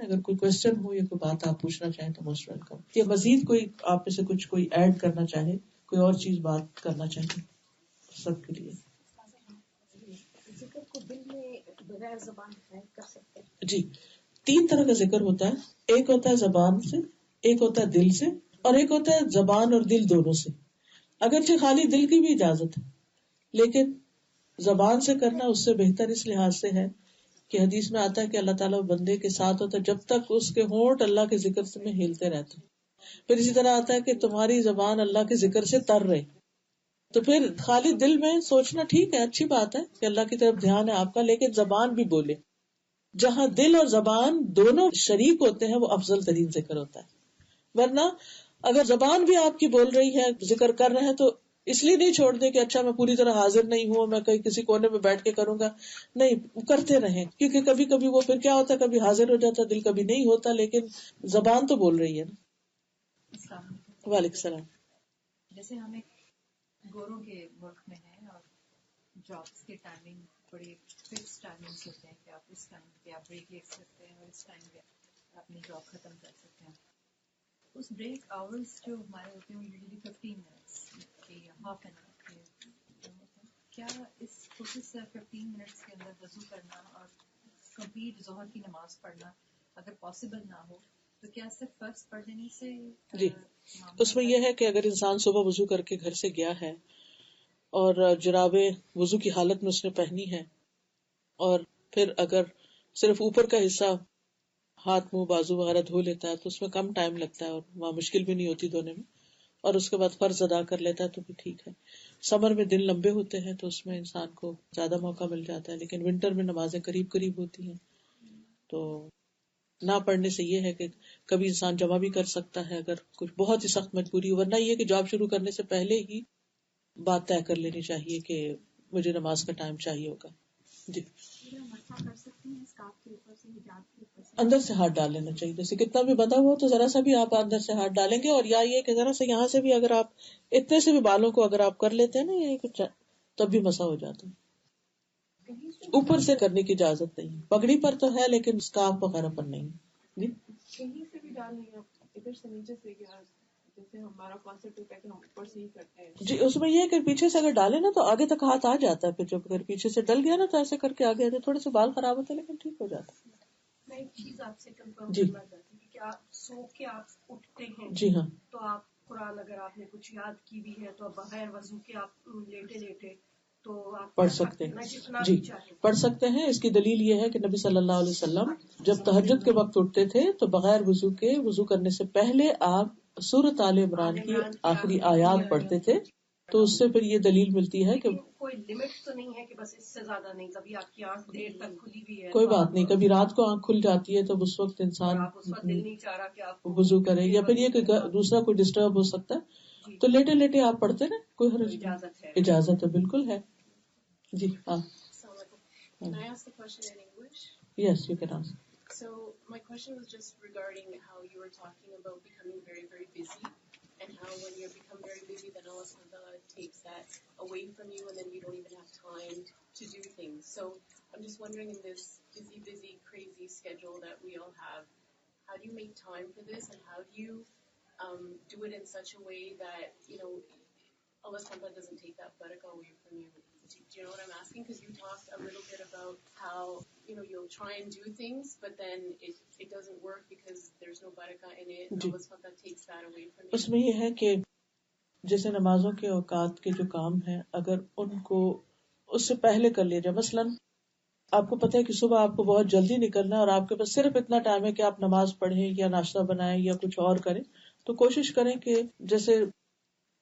اگر کوئی کوشچن ہو یا کوئی بات آپ پوچھنا چاہیں تو موسٹ ویلکم. یا مزید کوئی آپ میں سے کچھ کوئی ایڈ کرنا چاہے, کوئی اور چیز بات کرنا چاہے, سب کے لیے. ذکر کو دل میں بغیر زبان کر سکتے ہیں؟ جی, 3 طرح کا ذکر ہوتا ہے. ایک ہوتا ہے زبان سے, ایک ہوتا ہے دل سے, اور ایک ہوتا ہے زبان اور دل دونوں سے. اگرچہ خالی دل کی بھی اجازت ہے, لیکن زبان سے کرنا اس سے بہتر اس لحاظ سے ہے کہ حدیث میں آتا ہے کہ اللہ تعالیٰ بندے کے ساتھ ہوتا ہے جب تک اس کے ہونٹ اللہ کے ذکر سے میں ہلتے رہتے. پھر اسی طرح آتا ہے کہ تمہاری زبان اللہ کے ذکر سے تر رہے. تو پھر خالی دل میں سوچنا ٹھیک ہے, اچھی بات ہے کہ اللہ کی طرف دھیان ہے آپ کا, لیکن زبان بھی بولے. جہاں دل اور زبان دونوں شریک ہوتے ہیں وہ افضل ترین ذکر ہوتا ہے. ورنہ اگر زبان بھی آپ کی بول رہی ہے, ذکر کر رہے ہیں, تو اس لیے نہیں چھوڑ دیں کہ اچھا میں پوری طرح حاضر نہیں ہوں, میں کہیں کسی کونے میں بیٹھ کے کروں گا. نہیں, کرتے رہیں, کیونکہ کبھی کبھی وہ پھر کیا ہوتا ہے, کبھی حاضر ہو جاتا, دل کبھی نہیں ہوتا, لیکن زبان تو بول رہی ہے نا. وعلیکم السلام. جیسے ہم ایک گوروں کے ورک میں ہیں اور جابس کے ٹائمنگ بڑی فکس ٹائمنگس ہوتے ہیں کہ آپ اس ٹائم پہ آپ بریک لے سکتے ہیں اور اس ٹائم پہ اپنی جاب ختم کر سکتے ہیں. اس بریک آورس جو ہمارے ہوتے ہیں یوزلی 15 منٹس یا ہاف این آور کے, کیا اس کوشش سے 15 منٹس کے اندر وضو کرنا اور کمپلیٹ ظہر کی نماز پڑھنا اگر پاسبل نہ ہو تو کیا صرف فرض پڑھ لینے سے؟ جی, اس میں یہ ہے کہ اگر انسان صبح وضو کر کے گھر سے گیا ہے اور جرابیں وضو کی حالت میں اس نے پہنی ہے, اور پھر اگر صرف اوپر کا حصہ ہاتھ منہ بازو وغیرہ دھو لیتا ہے تو اس میں کم ٹائم لگتا ہے اور وہاں مشکل بھی نہیں ہوتی دھونے میں, اور اس کے بعد فرض ادا کر لیتا ہے تو بھی ٹھیک ہے. سمر میں دن لمبے ہوتے ہیں تو اس میں انسان کو زیادہ موقع مل جاتا ہے, لیکن ونٹر میں نمازیں قریب قریب ہوتی ہیں, تو نہ پڑھنے سے یہ ہے کہ کبھی انسان جمع بھی کر سکتا ہے اگر کچھ بہت ہی سخت مجبوری ہو. ورنہ یہ کہ جاب شروع کرنے سے پہلے ہی بات طے کر لینی چاہیے کہ مجھے نماز کا ٹائم چاہیے ہوگا. جی, اندر سے ہاتھ ڈال لینا چاہیے, جیسے کتنا بھی بندھا ہوا تو ذرا سا بھی آپ اندر سے ہاتھ ڈالیں گے, اور یا یہ کہ ذرا سا یہاں سے بھی اگر آپ اتنے سے بھی بالوں کو اگر آپ کر لیتے ہیں نا یہ کچھ تب بھی مسا ہو جاتا ہے. اوپر سے کرنے کی اجازت نہیں, پگڑی پر تو ہے لیکن اسکارف وغیرہ پر نہیں. جی, کہیں سے بھی ڈال لیں آپ, ادھر سے نیچے سے, جیسے ہمارا کانسیپٹ ہوتا ہے کہ ہم اوپر سے ہی کرتے ہیں. جی, اس میں یہ ہے کہ پیچھے سے اگر ڈالے نا تو آگے تک ہاتھ آ جاتا ہے, پھر جب اگر پیچھے سے ڈل گیا نا تو ایسے کر کے آگے آتے, تھوڑے سے بال خراب ہوتے ہیں لیکن ٹھیک ہو جاتا ہے. میں ایک چیز آپ سے کنفرم جی, کرنا چاہتی ہوں کہ آپ سو کے آپ اٹھتے ہیں, جی ہاں, تو آپ قرآن اگر آپ نے کچھ یاد کی بھی ہے تو بغیر وضو کے آپ لیٹے لیٹے تو آپ پڑھ سکتے ہیں جتنا جی بھی چاہیں پڑھ سکتے ہیں. اس کی دلیل یہ ہے کہ نبی صلی اللہ علیہ وسلم جب تہجد کے وقت اٹھتے تھے تو بغیر وضو کے وضو کرنے سے پہلے آپ سورۃ آل عمران کی آخری آیات پڑھتے تھے. تو اس سے پھر یہ دلیل ملتی ہے کہ کوئی لمٹ تو نہیں ہے کہ بس اس سے زیادہ نہیں, کبھی آپ کی آنکھ دیر تک کھلی بھی ہے, کوئی بات نہیں, کبھی رات کو آنکھ کھل جاتی ہے تو اس وقت انسان دل نہیں چاہ رہا کہ آپ وضو کرے, یا پھر یہ کہ دوسرا کوئی ڈسٹرب ہو سکتا ہے تو لیٹے لیٹے آپ پڑھتے نا, کوئی حرج نہیں, اجازت ہے, بالکل ہے. جی ہاں. Can I ask the question in English? Yes, you can ask. So my question was just regarding how you were talking about becoming very, very busy, and how when you become very busy, then Allah subhanahu wa ta'ala takes that away from you, and then you don't even have time to do things. So I'm just wondering, in this busy, crazy schedule that we all have, how do you make time for this, and how do you do it in such a way that, Allah subhanahu wa ta'ala doesn't take that barakah away from you? Do you know what I'm asking? Because you talked a little bit about how, you'll try and do things, but then it doesn't work because there's no barakah in it. Allah subhanahu wa ta'ala takes that away from you. اس میں یہ ہے کہ جیسے نمازوں کے اوقات کے جو کام ہیں اگر ان کو اس سے پہلے کر لیا جائے, مثلا آپ کو پتہ ہے کہ صبح آپ کو بہت جلدی نکلنا ہے اور آپ کے پاس صرف اتنا ٹائم ہے کہ آپ نماز پڑھیں یا ناشتہ بنائیں یا کچھ اور کریں, تو کوشش کریں کہ جیسے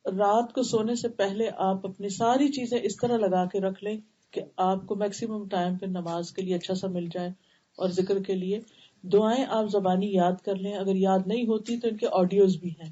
رات کو سونے سے پہلے آپ اپنی ساری چیزیں اس طرح لگا کے رکھ لیں کہ آپ کو میکسیمم ٹائم پہ نماز کے لیے اچھا سا مل جائے, اور ذکر کے لیے دعائیں آپ زبانی یاد کر لیں, اگر یاد نہیں ہوتی تو ان کے آڈیوز بھی ہیں.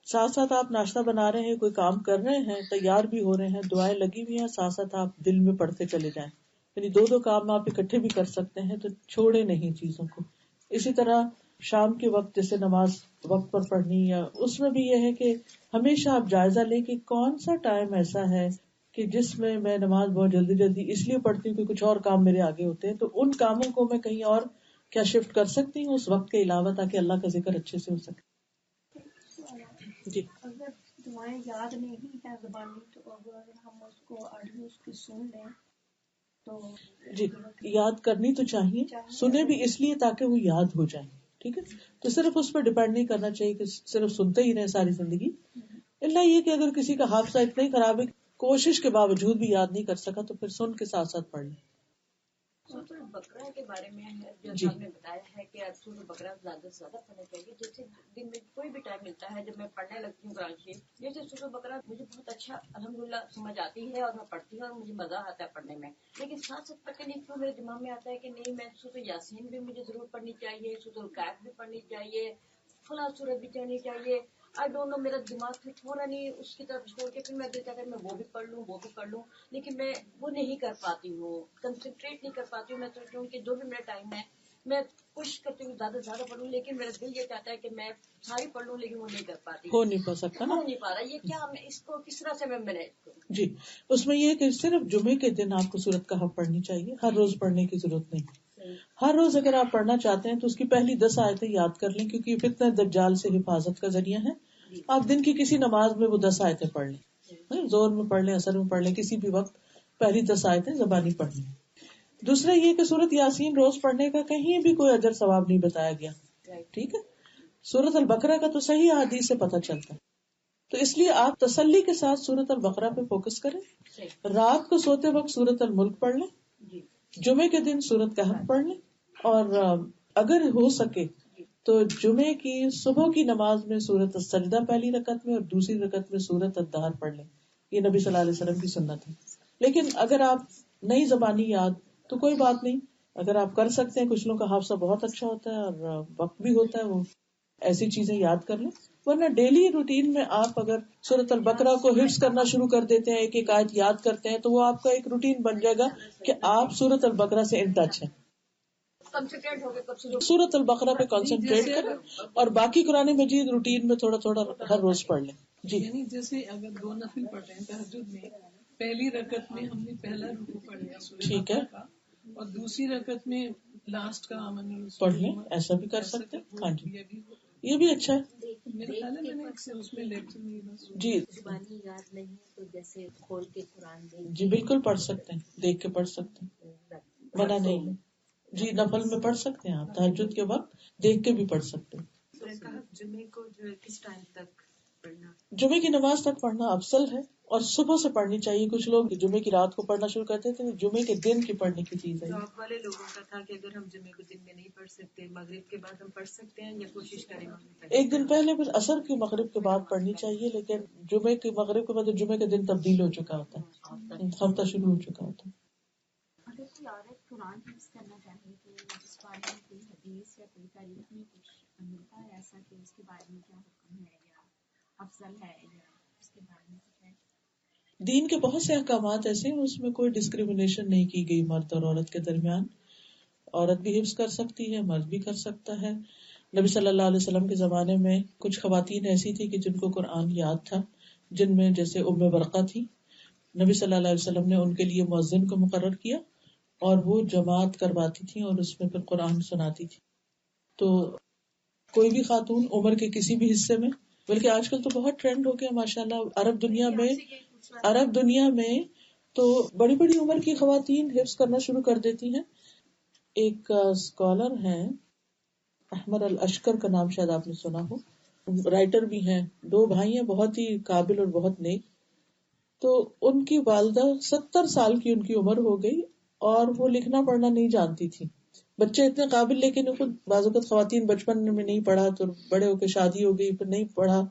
ساتھ ساتھ آپ ناشتہ بنا رہے ہیں, کوئی کام کر رہے ہیں, تیار بھی ہو رہے ہیں, دعائیں لگی ہوئی ہیں, ساتھ ساتھ آپ دل میں پڑھتے چلے جائیں, یعنی 2 کام آپ اکٹھے بھی کر سکتے ہیں, تو چھوڑے نہیں چیزوں کو. اسی طرح شام کے وقت جیسے نماز وقت پر پڑھنی, یا اس میں بھی یہ ہے کہ ہمیشہ آپ جائزہ لیں کہ کون سا ٹائم ایسا ہے کہ جس میں میں نماز بہت جلدی اس لیے پڑھتی ہوں کہ کچھ اور کام میرے آگے ہوتے ہیں, تو ان کاموں کو میں کہیں اور کیا شفٹ کر سکتی ہوں اس وقت کے علاوہ تاکہ اللہ کا ذکر اچھے سے ہو سکے؟ جی اگر دعائیں یاد نہیں ہے زبانی تو اگر ہم اس کو آڈیوز کی سن لیں تو جی یاد کرنی تو چاہیے، سنے بھی اس لیے تاکہ وہ یاد ہو جائیں. ٹھیک ہے، تو صرف اس پہ ڈپینڈ نہیں کرنا چاہیے کہ صرف سنتے ہی رہے ساری زندگی. اللہ یہ کہ اگر کسی کا حافظہ اتنا ہی خراب ہے کوشش کے باوجود بھی یاد نہیں کر سکا تو پھر سن کے ساتھ ساتھ پڑھ لیں. سورۃ البقرہ کے بارے میں ہے جو جی. آپ نے بتایا ہے کہ سورۃ البقرہ زیادہ سے زیادہ پڑھنا چاہیے. جیسے دن میں کوئی بھی ٹائم ملتا ہے جب میں پڑھنے لگتی ہوں قرآن شریف، جیسے سورۃ البقرہ مجھے بہت اچھا الحمدللہ سمجھ آتی ہے اور میں پڑھتی ہوں اور مجھے مزہ آتا ہے پڑھنے میں. لیکن ساتھ ساتھ پتہ نہیں کیوں میرے دماغ میں آتا ہے کہ نہیں میں سورۃ یاسین بھی مجھے ضرور پڑھنی چاہیے، سورۃ الکہف بھی پڑھنی چاہیے، فلاں سورت بھی پڑھنی چاہیے. آئی ڈونٹ نو میرا دماغ پھر تھوڑا نہیں اس کی طرف چھوڑ کے پھر میں دل چاہتا ہے میں وہ بھی پڑھ لوں لیکن میں وہ نہیں کر پاتی ہوں، کنسنٹریٹ نہیں کر پاتی ہوں. میں سوچتی ہوں کہ جو بھی میرا ٹائم ہے میں کوشش کرتی ہوں زیادہ سے زیادہ پڑھوں، لیکن میرا دل یہ چاہتا ہے کہ میں ساری پڑھ لوں لیکن وہ نہیں کر پاتی، ہو نہیں پا سکتا نا. ہو نہیں پا رہا. یہ کیا میں اس کو کس طرح سے میں مینیج کروں؟ جی اس میں یہ کہ صرف جمعے کے دن آپ کو سورۃ کہف پڑھنی چاہیے، ہر روز پڑھنے کی ضرورت نہیں. ہر روز اگر آپ پڑھنا چاہتے ہیں تو اس کی پہلی 10 آیتیں یاد کر لیں کیونکہ یہ فتنہ دجال سے حفاظت کا ذریعہ ہے. آپ دن کی کسی نماز میں وہ 10 آیتیں پڑھ لیں، زور میں پڑھ لیں، اثر میں پڑھ لیں، کسی بھی وقت پہلی 10 آیتیں زبانی پڑھ لیں. دوسرا یہ کہ سورۃ یاسین روز پڑھنے کا کہیں بھی کوئی اجر ثواب نہیں بتایا گیا. ٹھیک ہے، سورۃ البقرہ کا تو صحیح حدیث سے پتہ چلتا ہے. تو اس لیے آپ تسلی کے ساتھ سورۃ البقرہ پہ فوکس کریں. رات کو سوتے وقت سورۃ الملک پڑھ لیں، جمعے کے دن سورۃ کہف پڑھ لیں، اور اگر ہو سکے تو جمعے کی صبح کی نماز میں سورۃ السجدہ پہلی رکعت میں اور دوسری رکعت میں سورۃ الدہر پڑھ لیں. یہ نبی صلی اللہ علیہ وسلم کی سنت ہے. لیکن اگر آپ نہیں زبانی یاد تو کوئی بات نہیں، اگر آپ کر سکتے ہیں، کچھ لوگوں کا حافظہ بہت اچھا ہوتا ہے اور وقت بھی ہوتا ہے، وہ ایسی چیزیں یاد کر لیں. ورنہ ڈیلی روٹین میں آپ اگر سورۃ البقرہ کو حفظ کرنا شروع کر دیتے ہیں، ایک ایک آیت یاد کرتے ہیں، تو وہ آپ کا ایک روٹین بن جائے گا کہ آپ سورۃ البقرہ سے ان ٹچ ہیں. سورۃ البقرہ پہ کنسنٹریٹ کریں اور باقی قرآن مجید روٹین میں تھوڑا تھوڑا ہر روز پڑھ لیں. جی یعنی جیسے اگر 2 نفل پڑھ رہے ہیں تہجد میں، پہلی رکعت میں ہم نے پہلا رکوع پڑھ لیا سورۃ ٹھیک ہے، کا، اور دوسری رکعت میں لاسٹ کا آمن پڑھ لیں، ایسا بھی کر سکتے ہیں. ہاں جی یہ بھی اچھا ہے. میرے خیال ہے میں نے اس میں لیکچر میں بس جی زبانی یاد نہیں تو جیسے کھول کے قرآن دیکھ جی بالکل پڑھ سکتے ہیں، دیکھ کے پڑھ سکتے ہیں، منع نہیں ہے. جی نفل میں پڑھ سکتے ہیں، آپ تہجد کے وقت دیکھ کے بھی پڑھ سکتے ہیں. جمعے کو جو کس ٹائم تک پڑھنا؟ جمعے کی نماز تک پڑھنا افضل ہے اور صبح سے پڑھنی چاہیے. کچھ لوگ جمعے کی رات کو پڑھنا شروع کرتے تھے، جمعے کے دن کی پڑھنے کی چیز ہے. جاب والے لوگوں کا تھا کہ اگر ہم جمعے کو دن میں نہیں پڑھ سکتے، مغرب کے بعد ہم پڑھ سکتے ہیں یا کوشش کریں ایک دن پہلے پھر عصر کی مغرب کے بعد پڑھنی چاہیے، لیکن جمعے کی مغرب کے بعد جمعے کے دن تبدیل ہو چکا ہوتا ہے، ہفتہ شروع ہو چکا ہوتا ہے. اگر کوئی عورت قرآن حفظ کرنا چاہے تو اس بارے میں کوئی حدیث یا کوئی تاریخ میں کچھ ملتا ہے ایسا کہ اس کے بارے میں کیا حکم ہے یا افضل ہے یا اس کے بارے میں کچھ ہے؟ دین کے بہت سے احکامات ایسے ہیں اس میں کوئی ڈسکریمنیشن نہیں کی گئی مرد اور عورت کے درمیان. عورت بھی حفظ کر سکتی ہے، مرد بھی کر سکتا ہے. نبی صلی اللہ علیہ وسلم کے زمانے میں کچھ خواتین ایسی تھی کہ جن کو قرآن یاد تھا، جن میں جیسے ام برقہ تھی. نبی صلی اللہ علیہ وسلم نے ان کے لیے مؤذن کو مقرر کیا اور وہ جماعت کرواتی تھی اور اس میں پھر قرآن سناتی تھی. تو کوئی بھی خاتون عمر کے کسی بھی حصے میں، بلکہ آج کل تو بہت ٹرینڈ ہو گیا ماشاءاللہ عرب دنیا میں تو بڑی بڑی عمر کی خواتین حفظ کرنا شروع کر دیتی ہیں. ایک اسکالر ہیں احمد الاشکر کا نام شاید آپ نے سنا ہو، رائٹر بھی ہیں، 2 بھائی ہیں، بہت ہی قابل اور بہت نیک. تو ان کی والدہ 70 سال کی ان کی عمر ہو گئی اور وہ لکھنا پڑھنا نہیں جانتی تھی. بچے اتنے قابل، لیکن خود بعض اوقات خواتین بچپن میں نہیں پڑھا تو بڑے ہو کے شادی ہو گئی، پھر نہیں پڑھا.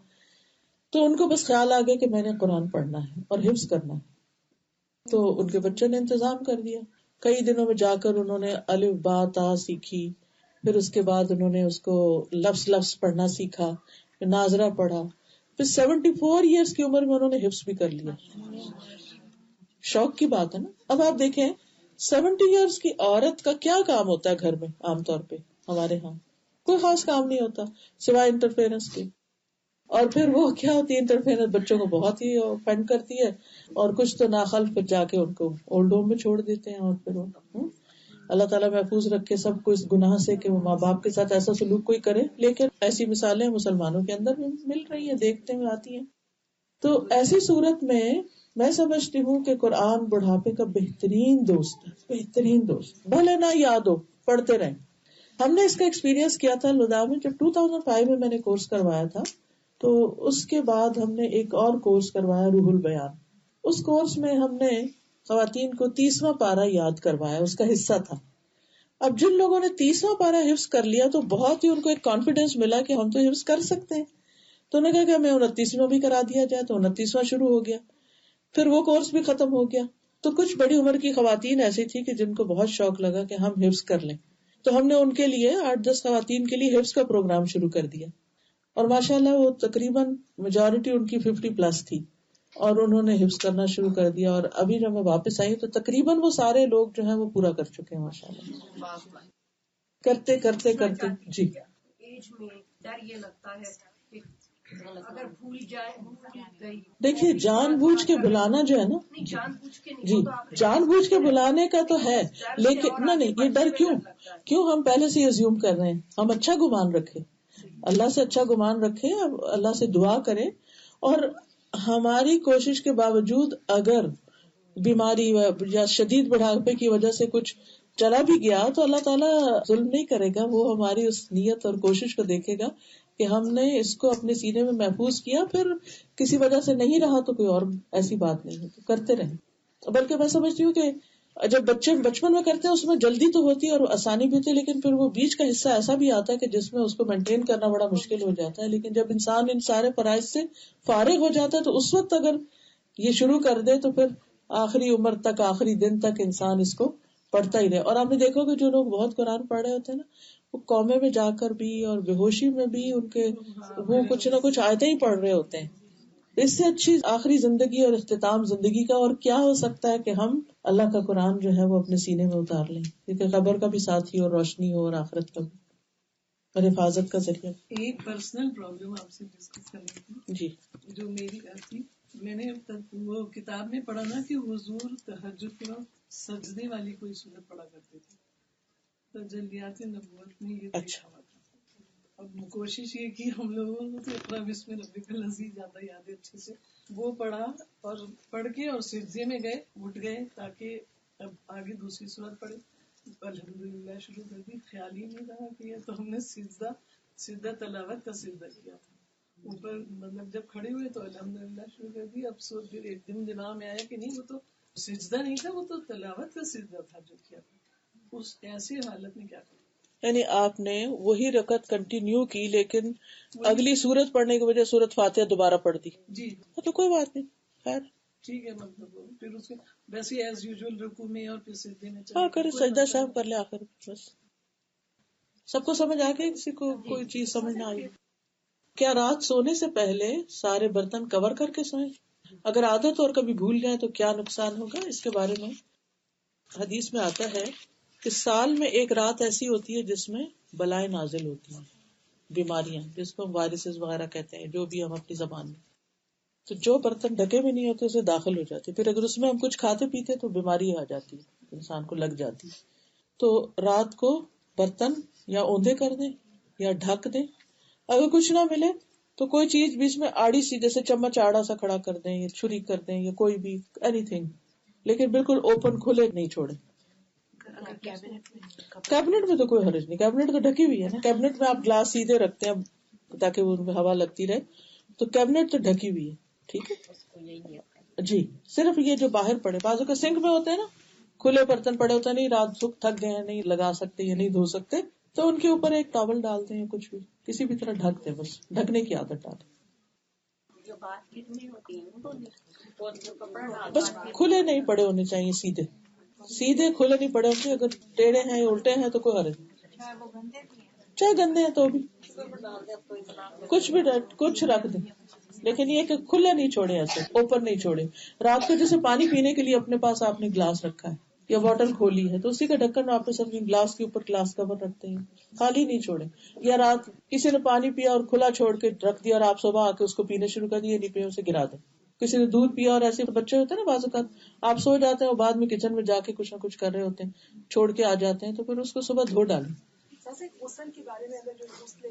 تو ان کو بس خیال آ گیا کہ میں نے قرآن پڑھنا ہے اور حفظ کرنا ہے. تو ان کے بچوں نے انتظام کر دیا. کئی دنوں میں جا کر انہوں نے الف با تا سیکھی، پھر اس کے بعد انہوں نے اس کو لفظ پڑھنا سیکھا، پھر ناظرہ پڑھا، پھر 74 ایئرس کی عمر میں انہوں نے حفظ بھی کر لیا. شوق کی بات ہے نا. اب آپ دیکھیں 70 ایئرس کی عورت کا کیا کام ہوتا ہے گھر میں؟ عام طور پہ ہمارے ہاں کوئی خاص کام نہیں ہوتا سوائے انٹرفیئرنس کے. اور پھر وہ کیا ہوتی ہے انٹرفیئرنس، بچوں کو بہت ہی offend کرتی ہے، اور کچھ تو ناخلف پھر جا کے ان کو اولڈ ہوم میں چھوڑ دیتے ہیں. اور پھر وہ اللہ تعالیٰ محفوظ رکھے سب کو اس گناہ سے کہ وہ ماں باپ کے ساتھ ایسا سلوک کوئی کرے. لیکن ایسی مثالیں مسلمانوں کے اندر بھی مل رہی ہیں, دیکھتے ہوئے آتی ہیں. تو ایسی صورت میں سمجھتی ہوں کہ قرآن بڑھاپے کا بہترین دوست ہے, بہترین دوست. بھلے نہ یاد ہو, پڑھتے رہیں. ہم نے اس کا ایکسپیرینس کیا تھا لدھیانوا میں, جب 2005 میں نے کورس کروایا تھا. تو اس کے بعد ہم نے ایک اور کورس کروایا, روح البیان. اس کورس میں ہم نے خواتین کو 30واں پارہ یاد کروایا, اس کا حصہ تھا. اب جن لوگوں نے 30واں پارہ حفظ کر لیا تو بہت ہی ان کو ایک کانفیڈینس ملا کہ ہم تو حفظ کر سکتے ہیں. تو انہوں نے کہا کہ ہمیں 29واں بھی کرا دیا جائے, تو 29واں شروع ہو گیا. پھر وہ کورس بھی ختم ہو گیا. تو کچھ بڑی عمر کی خواتین ایسی تھی کہ جن کو بہت شوق لگا کہ ہم حفظ کر لیں, تو ہم نے ان کے لیے 8-10 خواتین کے لیے حفظ کا پروگرام شروع کر دیا. اور ماشاءاللہ وہ تقریباً میجورٹی ان کی 50+ تھی, اور انہوں نے حفظ کرنا شروع کر دیا. اور ابھی جب میں واپس آئی تو تقریباً وہ سارے لوگ جو ہیں وہ پورا کر چکے ہیں ماشاءاللہ. کرتے کرتے کرتے جی. ایج میں ڈر یہ لگتا ہے کہ اگر بھول جائے, دیکھیے جان بوجھ کے بلانا جو ہے نا, جان بوجھ کے جی جان بوجھ کے بلانے کا تو ہے, لیکن نہیں یہ ڈر کیوں ہم پہلے سے ازیوم کر رہے ہیں. ہم اچھا گمان رکھے, اللہ سے اچھا گمان رکھے, اللہ سے دعا کریں. اور ہماری کوشش کے باوجود اگر بیماری یا شدید بڑھاپے کی وجہ سے کچھ چلا بھی گیا تو اللہ تعالیٰ ظلم نہیں کرے گا. وہ ہماری اس نیت اور کوشش کو دیکھے گا کہ ہم نے اس کو اپنے سینے میں محفوظ کیا. پھر کسی وجہ سے نہیں رہا تو کوئی اور ایسی بات نہیں ہے, تو کرتے رہیں. بلکہ میں سمجھتی ہوں کہ جب بچے بچپن میں کرتے ہیں اس میں جلدی تو ہوتی ہے اور آسانی بھی ہوتی ہے, لیکن پھر وہ بیچ کا حصہ ایسا بھی آتا ہے کہ جس میں اس کو مینٹین کرنا بڑا مشکل ہو جاتا ہے. لیکن جب انسان ان سارے فرائض سے فارغ ہو جاتا ہے تو اس وقت اگر یہ شروع کر دے تو پھر آخری عمر تک, آخری دن تک انسان اس کو پڑھتا ہی رہے. اور آپ نے دیکھو کہ جو لوگ بہت قرآن پڑھ رہے ہوتے ہیں نا, وہ قومے میں جا کر بھی اور بے ہوشی میں بھی ان کے وہ کچھ نہ کچھ آیتیں ہی پڑھ رہے ہوتے ہیں. اس سے اچھی آخری زندگی اور اختتام زندگی کا اور کیا ہو سکتا ہے کہ ہم اللہ کا قرآن جو ہے وہ اپنے سینے میں اتار لیں, کیونکہ قبر کا بھی ساتھی اور روشنی ہو اور آخرت کا بھی اور حفاظت کا ذریعہ. ایک پرسنل پرابلم آپ سے ڈسکس کرنی تھی جی, جو میری تھی. میں نے وہ کتاب میں پڑھا نا کہ حضور تہجد کے وقت سجدے والی کوئی صورت پڑھا کرتے تھے. تجلیات نبوت میں یہ اچھا. اب کوشش یہ کی ہم لوگوں کو تو اقرا بسم ربک الذی زیادہ یاد ہے اچھے سے, وہ پڑھا اور پڑھ کے اور سجدے میں گئے, اٹھ گئے تاکہ اب آگے دوسری صورت پڑھے. الحمدللہ شروع کر دی, خیال ہی نہیں رہا کہ تو ہم نے سجدہ تلاوت کا سجدہ کیا تھا اوپر, مطلب جب کھڑے ہوئے تو الحمدللہ شروع کر دی. اب سو پھر ایک دن دماغ میں آیا کہ نہیں وہ تو سجدہ نہیں تھا, وہ تو تلاوت کا سجدہ تھا جو کیا تھا. اس ایسی حالت میں کیا کریں؟ یعنی آپ نے وہی رکعت کنٹینیو کی لیکن اگلی سورت پڑھنے کی وجہ سورت فاتحہ دوبارہ پڑھ دی. جی تو کوئی بات نہیں, خیر ٹھیک ہے. مطلب پھر اس کے ویسے ایز یوزول رکوع میں اور پھر سجدے میں ہاں کرے, سجدہ صاحب کر لے آخر. بس سب کو سمجھ آ گئی, کسی کو کوئی چیز سمجھ نہ آئی؟ کیا رات سونے سے پہلے سارے برتن کور کر کے سوئیں؟ اگر عادت اور کبھی بھول جائیں تو کیا نقصان ہوگا؟ اس کے بارے میں حدیث میں آتا ہے کہ سال میں ایک رات ایسی ہوتی ہے جس میں بلائیں نازل ہوتی ہیں, بیماریاں جس کو ہم وائرسز وغیرہ کہتے ہیں, جو بھی ہم اپنی زبان میں. تو جو برتن ڈھکے بھی نہیں ہوتے اسے داخل ہو جاتے, پھر اگر اس میں ہم کچھ کھاتے پیتے تو بیماری آ جاتی ہے, انسان کو لگ جاتی. تو رات کو برتن یا اوندے کر دیں یا ڈھک دیں. اگر کچھ نہ ملے تو کوئی چیز بیچ میں آڑی سی, جیسے چمچ آڑا سا کھڑا کر دیں یا چھری کر دیں یا کوئی بھی اینی تھنگ, لیکن بالکل اوپن کھلے نہیں چھوڑیں. کیبنٹ میں تو کوئی حرج نہیں, کیبنٹ تو ڈھکی ہوئی ہے نا. کیبنٹ میں آپ گلاس سیدھے رکھتے ہیں تاکہ ان میں ہوا لگتی رہے, تو کیبنٹ تو ڈھکی ہوئی ہے, ٹھیک ہے جی. صرف یہ جو باہر پڑے, بازو کے سنک میں ہوتے ہیں نا کھلے برتن پڑے ہوتے ہیں, نہیں رات سکھ تھک گئے ہیں, نہیں لگا سکتے یا نہیں دھو سکتے, تو ان کے اوپر ایک ٹاول ڈالتے ہیں, کچھ بھی کسی بھی طرح ڈھکتے ہیں, بس ڈھکنے کی عادت ڈالیں. بس کھلے نہیں پڑے ہونے چاہیے, سیدھے کھلے نہیں پڑے ہوتے. اگر ٹیڑھے ہیں الٹے ہیں تو کوئی حرج نہیں, چاہے گندے ہیں تو بھی کچھ بھی کچھ رکھ دیں, لیکن یہ کہ کھلے نہیں چھوڑے, ایسے اوپن نہیں چھوڑے. رات کو جیسے پانی پینے کے لیے اپنے پاس آپ نے گلاس رکھا ہے یا بوٹل کھولی ہے تو اسی کا ڈھکن آپ اپنے گلاس کے اوپر گلاس کور رکھتے ہیں, خالی نہیں چھوڑے. یا رات کسی نے پانی پیا اور کھلا چھوڑ کے رکھ دیا اور آپ صبح آ کے اس کو پینے شروع کر دیا, نہیں پیا اسے گرا دیں, کسی نے دودھ پیا اور ایسے بچے ہوتے ہیں نا بعض اوقات آپ سو جاتے ہیں اور بعد میں کچن میں جا کے کچھ نہ کچھ کر رہے ہوتے ہیں, چھوڑ کے آ جاتے ہیں, تو پھر اس کو صبح دھو ڈالیں. جیسے غسل کے بارے میں اگر جو غسل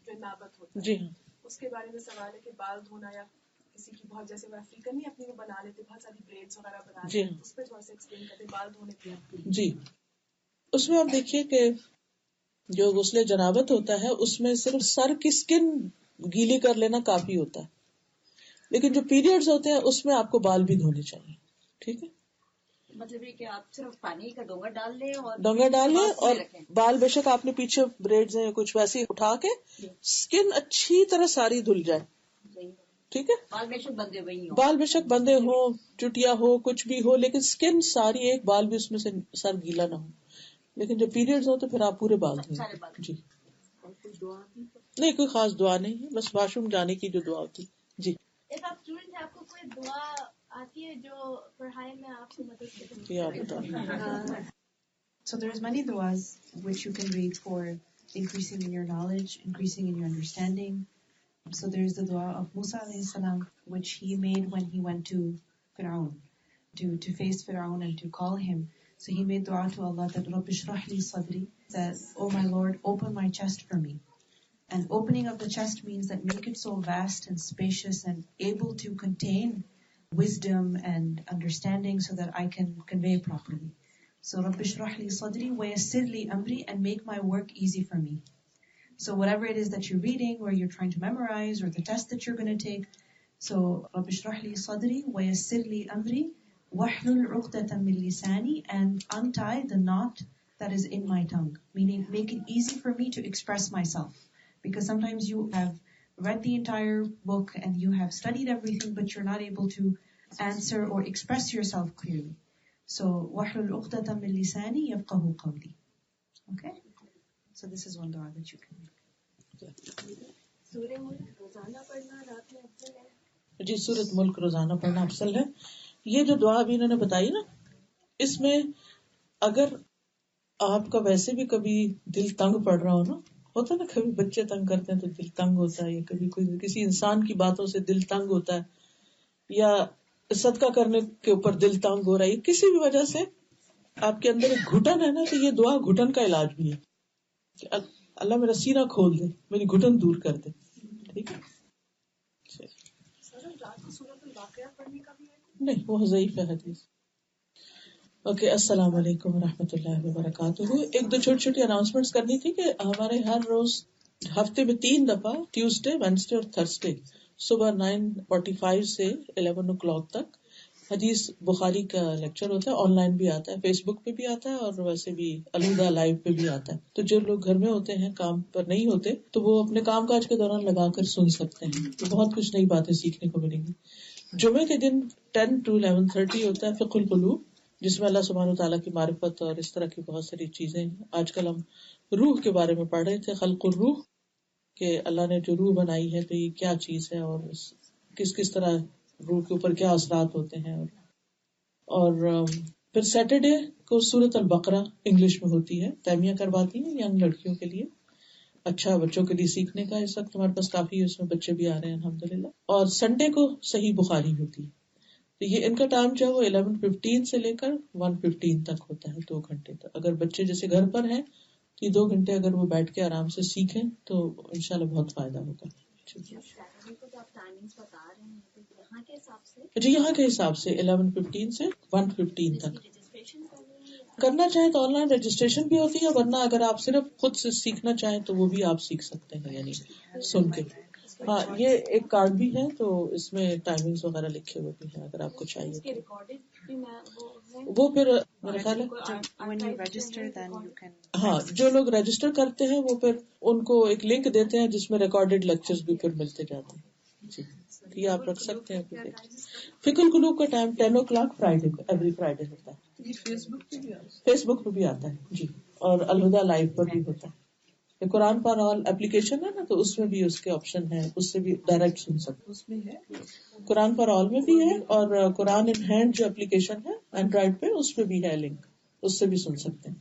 جنابت ہوتا ہے, جی ہاں, اس کے بارے میں سوال ہے کہ بال دھونا یا کسی کی بہت جیسے وہ افریقن نہیں اپنی وہ بنا لیتے بہت ساری بریڈس وغیرہ بنا جی لیتے, ہاں, اس پہ تھوڑا سا ایکسپلین کرتے بال دھونے کے. جی اس میں آپ دیکھیے کہ جو غسل جنابت ہوتا ہے اس میں صرف سر کی اسکن گیلی کر لینا کافی ہوتا ہے, لیکن جو پیریڈز ہوتے ہیں اس میں آپ کو بال بھی دھونے چاہیے. ٹھیک ہے, مطلب یہ کہ آپ صرف پانی کا ڈونگا ڈال لیں اور ڈونگا ڈالیں اور رکھیں. بال بے شک آپ نے پیچھے بریڈز ہیں کچھ ویسے اٹھا کے اسکن اچھی طرح ساری دھل جائے. ٹھیک ہے, بال بے شک بندے وہی ہوں, بال بے شک بندے ہوں, چٹیا ہو, کچھ بھی ہو, لیکن اسکن ساری, ایک بال بھی اس میں سے سر گیلا نہ ہو. لیکن جب پیریڈز ہو تو پھر آپ پورے بال دھوئیں. سارے بال. جی, نہیں کوئی خاص دعا نہیں ہے, بس واش روم جانے کی جو دعا ہوتی. جی ایک آپ اسٹوڈنٹ ہیں, آپ کو کوئی دعا آتی ہے جو پڑھائی میں آپ کو مدد کرے؟ کیا بتائیں. So there's many du'as which you can read for increasing in your knowledge, increasing in your understanding. So there's the dua of Musa alayhi salam, which he made when he went to Fir'aun, to face Fir'aun and to call him. So he made dua to Allah that Rabbi shrah li sadri, that, oh my Lord, open my chest for me. And opening of the chest means that make it so vast and spacious and able to contain wisdom and understanding so that I can convey properly. So Rabbi shrah li sadri wa yassir li amri, and make my work easy for me. So whatever it is that you're reading or you're trying to memorize or the test that you're going to take, so Rabbi shrah li sadri wa yassir li amri wahlul 'uqdatan min lisani, and untie the knot that is in my tongue, meaning make it easy for me to express myself. Because sometimes you have read the entire book and you have studied everything, but you're not able to answer or express yourself clearly. So wahlul 'uqdatan min lisani yafqahu qawli. Okay? So this is one dua that you can make. سورہ ملک روزانہ پڑھنا رات میں افضل ہے؟ جی, سورۃ ملک روزانہ پڑھنا افضل ہے. یہ جو دعا ابھی انہوں نے بتائی نا, اس میں اگر آپ کا ویسے بھی کبھی دل تنگ پڑ رہا ہو نا, ہوتا ہے نا کبھی بچے تنگ کرتے ہیں تو دل تنگ ہوتا ہے, یا کبھی کوئی کسی انسان کی باتوں سے دل تنگ ہوتا ہے, یا صدقہ کرنے کے اوپر دل تنگ ہو رہا ہے, کسی بھی وجہ سے آپ کے اندر ایک گھٹن ہے نا, تو یہ دعا گھٹن کا علاج بھی ہے کہ اللہ میرا سینہ کھول دے, میری گھٹن دور کر دے. ٹھیک ہے, رات کو سورۃ الواقعہ پڑھنے کا بھی ہے؟ نہیں, وہ ضعیف ہے حدیث. اوکے, السلام علیکم ورحمۃ اللہ وبرکاتہ. ایک دو چھوٹی چھوٹی اناؤنسمنٹس کرنی تھی کہ ہمارے ہر روز ہفتے میں 3 دفعہ ٹیوزڈے, وینسڈے اور تھرسڈے صبح 9:45 سے 11 o'clock تک حدیث بخاری کا لیکچر ہوتا ہے. آن لائن بھی آتا ہے, فیس بک پہ بھی آتا ہے, اور ویسے بھی الہدا لائیو پہ بھی آتا ہے. تو جو لوگ گھر میں ہوتے ہیں, کام پر نہیں ہوتے, تو وہ اپنے کام کاج کے دوران لگا کر سن سکتے ہیں. تو بہت کچھ نئی باتیں سیکھنے کو ملیں گی. جمعے کے دن 10 to 11:30 ہوتا ہے فقہ القلوب, جس میں اللہ سبحانہ وتعالیٰ کی معرفت اور اس طرح کی بہت ساری چیزیں ہیں. آج کل ہم روح کے بارے میں پڑھ رہے تھے, خلق الروح, کہ اللہ نے جو روح بنائی ہے تو یہ کیا چیز ہے, اور کس طرح روح کے اوپر کیا اثرات ہوتے ہیں. اور پھر سیٹرڈے کو سورۃ البقرہ انگلش میں ہوتی ہے, تیمیہ کرواتی ہیں ینگ لڑکیوں کے لیے. اچھا, بچوں کے لیے سیکھنے کا اس وقت ہمارے پاس کافی ہے, اس میں بچے بھی آ رہے ہیں الحمدللہ. اور سنڈے کو صحیح بخاری ہوتی ہے. تو یہ ان کا ٹائم جو ہے وہ 11:15 سے لے کر 1:15 تک ہوتا ہے, 2 گھنٹے تک. اگر بچے جیسے گھر پر ہیں تو یہ 2 گھنٹے اگر وہ بیٹھ کے آرام سے سیکھیں تو انشاءاللہ بہت فائدہ ہوگا. جی, یہاں کے حساب سے 11:15 سے 1:15 تک. کرنا چاہیں تو آن لائن رجسٹریشن بھی ہوتی ہے, ورنہ اگر آپ صرف خود سے سیکھنا چاہیں تو وہ بھی آپ سیکھ سکتے ہیں, یعنی سن کے. ہاں, یہ ایک کارڈ بھی ہے, تو اس میں ٹائمنگز وغیرہ لکھے ہوئے بھی ہیں اگر آپ کو چاہیے تو. وہ پھر میرا خیال ہے When you register, then you can. ہاں, جو لوگ رجسٹر کرتے ہیں وہ پھر ان کو ایک لنک دیتے ہیں جس میں ریکارڈیڈ لیکچرز بھی پھر ملتے جاتے ہیں. جی, یہ آپ رکھ سکتے ہیں. فقہ القلوب کا ٹائم 10 o'clock فرائیڈے کو, ایوری فرائیڈے ہوتا ہے. فیس بک پہ بھی آتا ہے جی, اور الہدا لائیو پر بھی ہوتا ہے. قرآن پر آل اپلیکیشن ہے نا, تو اس میں بھی اس کے آپشن ہے, اس سے بھی ڈائریکٹ سن سکتے. اس میں ہے قرآن پر آل میں بھی ہے, اور قرآن ان ہینڈ جو اپلیکیشن ہے اینڈرائڈ پہ, اس پہ بھی ہے لنک, اس سے بھی سن سکتے ہیں.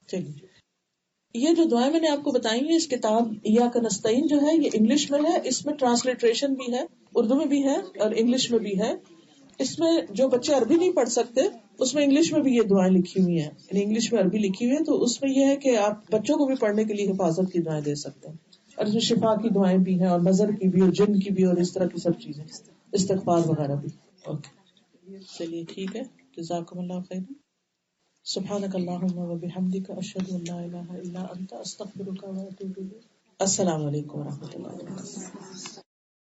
چلیے, یہ جو دعائیں میں نے آپ کو بتائی ہیں اس کتاب ایاک نستعین جو ہے یہ انگلش میں ہے، اس میں ٹرانسلیٹریشن بھی ہے، اردو میں بھی ہے اور انگلش میں بھی ہے. اس میں جو بچے عربی نہیں پڑھ سکتے اس میں انگلش میں بھی یہ دعائیں لکھی ہوئی ہیں، یعنی انگلش میں عربی لکھی ہوئی ہے، تو اس میں یہ ہے کہ آپ بچوں کو بھی پڑھنے کے لیے حفاظت کی دعائیں دے سکتے ہیں. اور اس میں شفا کی دعائیں بھی ہیں اور نظر کی بھی اور جن کی بھی اور اس طرح کی سب چیزیں، استغفار وغیرہ بھی. اوکے چلیے ٹھیک ہے، جزاکم اللہ خیر. سبحانک اللہم و بحمدک اشہد ان لا الہ الا انت استغفرک و اتوب الیک. السلام علیکم و رحمۃ اللہ وبرکاتہ.